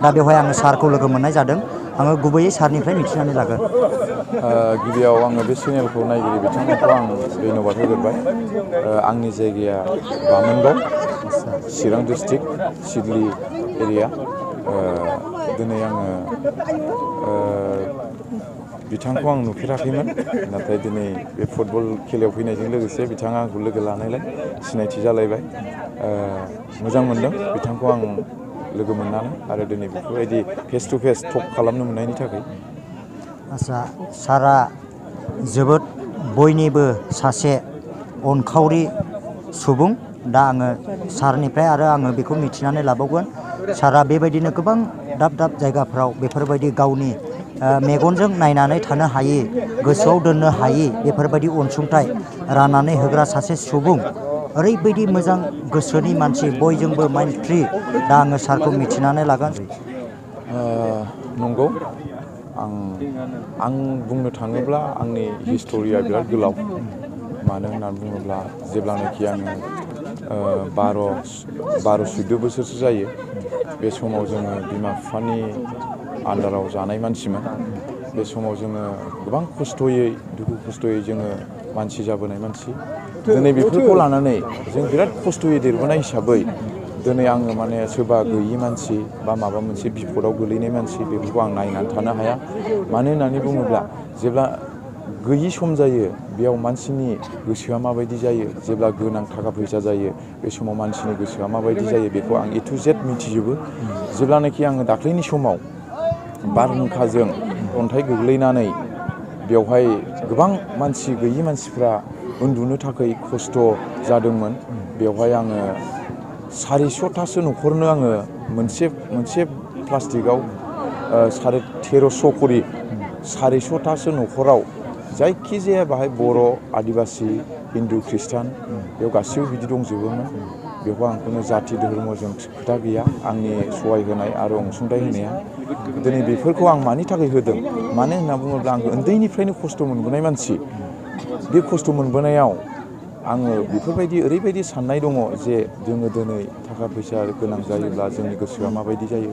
दा बेवहाय आङो सारखौ लोगो मोननाय जादों। आङो गुबैयै सारनिफ्राय मिथिनानै लागोन। गिबियाव आङो बे चेनेलखौ नायगिरि बिथांमोनखौ आं धन्यबाद होग्रोबाय। आंनि जायगाया बामोनगाव, चिरां डिस्ट्रिक्ट, सिडली एरिया। दिनै आङो बिथांखौ आं नुफेराखैमोन, नाथाय दिनै बे फुटबल खेलायाव फैनायजों लोगोसे बिथाङा आंखौ लोगो लानायलाय सिनायथि जालायबाय। मोजां मोनदों बिथांखौ आं लोगो मोननानै आरो दिनै बेफोरबायदि फेस टु फेस टक खालामनो मोननायनि थाखाय। आच्चा, सारा जोबोद बयनिबो सासे अनखावरि सुबुं। दा आङो सारनिफ्राय आरो आङो बेखौ मिथिनानै लाबावगोन, सारा बेबायदिनो गोबां दाब दाब जायगाफ्राव बेफोरबायदि गावनि मेगनजों नायनानै थानो हायि, गोसोआव दोननो हायि बेफोरबायदि अनसुंथाइ राननानै होग्रा सासे सुबुं। ओरैबायदि मोजां गोसोनि मानसि, बयजोंबो मैत्री। दा आङो सारखौ मिथिनानै लागोन। नंगौ, आं बुंनो थाङोब्ला आंनि हिस्ट'रिया बिराद गोलाव। मानो होननानै बुङोब्ला जेब्लानाखि आङो 12-14 बोसोरसो जायो, बे समाव जोङो बिमा बिफानि आन्दाराव जानाय मानसिमोन। बे समाव जोङो गोबां खस्थ'यै, दुखु खस्थ'यै जोङो मानसि जाबोनाय मानसि। दिनै बेफोरखौ लानानै जों बिराद खस्थ'यै देरबोनाय हिसाबै दिनै आङो माने सोरबा गैयि मानसि बा माबा मोनसे बिपदआव गोलैनाय मानसि, बेफोरखौ आं नायनानै थानो हाया। मानो होननानै बुङोब्ला जेब्ला गैयि सम जायो, बेयाव मानसिनि गोसोआ माबायदि जायो, जेब्ला गोनां थाखा फैसा जायो, बे समाव मानसिनि गोसोआ माबायदि जायो, बेखौ आं ए टु जेड मिथिजोबो। जेब्लानाखि आङो दाख्लैनि समाव बारहुंखाजों अन्थाइ गोग्लैनानै बेवहाय गोबां मानसि गैयि मानसिफ्रा उन्दुनो थाखाय खस्थ' जादोंमोन, बेवहाय आङो 450 न'खरनो आङो मोनसे प्लास्टिकआव 1350 करि 400थासो न'खराव, जायखिजाया बाहाय बर', आदिबासि, हिन्दु, खृष्टान, बेयाव गासिबो बिदि दंजोबोमोन। बेवहाय आं खुनु जाथि धोरोमजों खोथा गैया। आंनि सहाय होनाय आरो अनसुंथाइ होनाया दिनै बेफोरखौ आं मानि थाखाय होदों, मानो होनना बुङोब्ला आं उन्दैनिफ्रायनो खस्थ' मोनबोनाय मानसि। बे खस्थ' मोनबोनायाव आङो बेफोरबायदि ओरैबायदि साननाय दङ जे जोङो दिनै थाखा फैसा गोनां जायोब्ला जोंनि गोसोआ माबायदि जायो,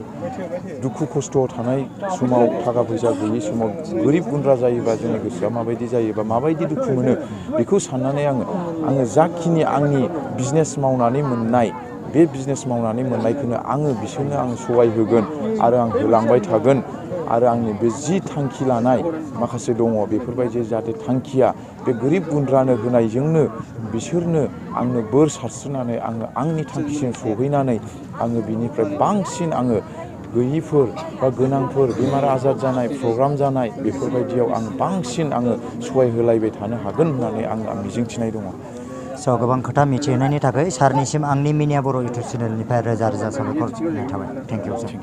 दुखु खस्थ'आव थानाय समाव, थाखा फैसा गैयि समाव, गोरिब गुन्द्रा जायोबा जोंनि गोसोआ माबायदि जायो बा माबायदि दुखु मोनो, बेखौ साननानै आङो जाखिनि आंनि बिजनेस मावनानै मोननाय, बे बिजनेस मावनानै मोननायखौनो आङो बिसोरनो आं सहाय होगोन आरो आं होलांबाय थागोन। आरो आंनि बे जि थांखि लानाय माखासे दङ, बेफोरबायदि जाहाथे थांखिया बे गोरिब गुन्द्रानो होनायजोंनो बिसोरनो आंनो बोर सारस्रिनानै आङो आंनि थांखिसिम सहैनानै आङो बिनिफ्राय बांसिन आङो गैयिफोर बा गोनांफोर, बेमार आजार जानाय, प्रग्राम जानाय, बेफोरबायदियाव आं बांसिन आङो सहाय होलायबाय थानो हागोन होननानै आं मिजिंथिनाय दङ। स' गोबां खोथा मिथिहोनायनि थाखाय सारनिसिम आंनि मिनिया बर' इउटुब चेनेलनिफ्राय रोजा रोजा साबायखर थाबाय। Thank you sir.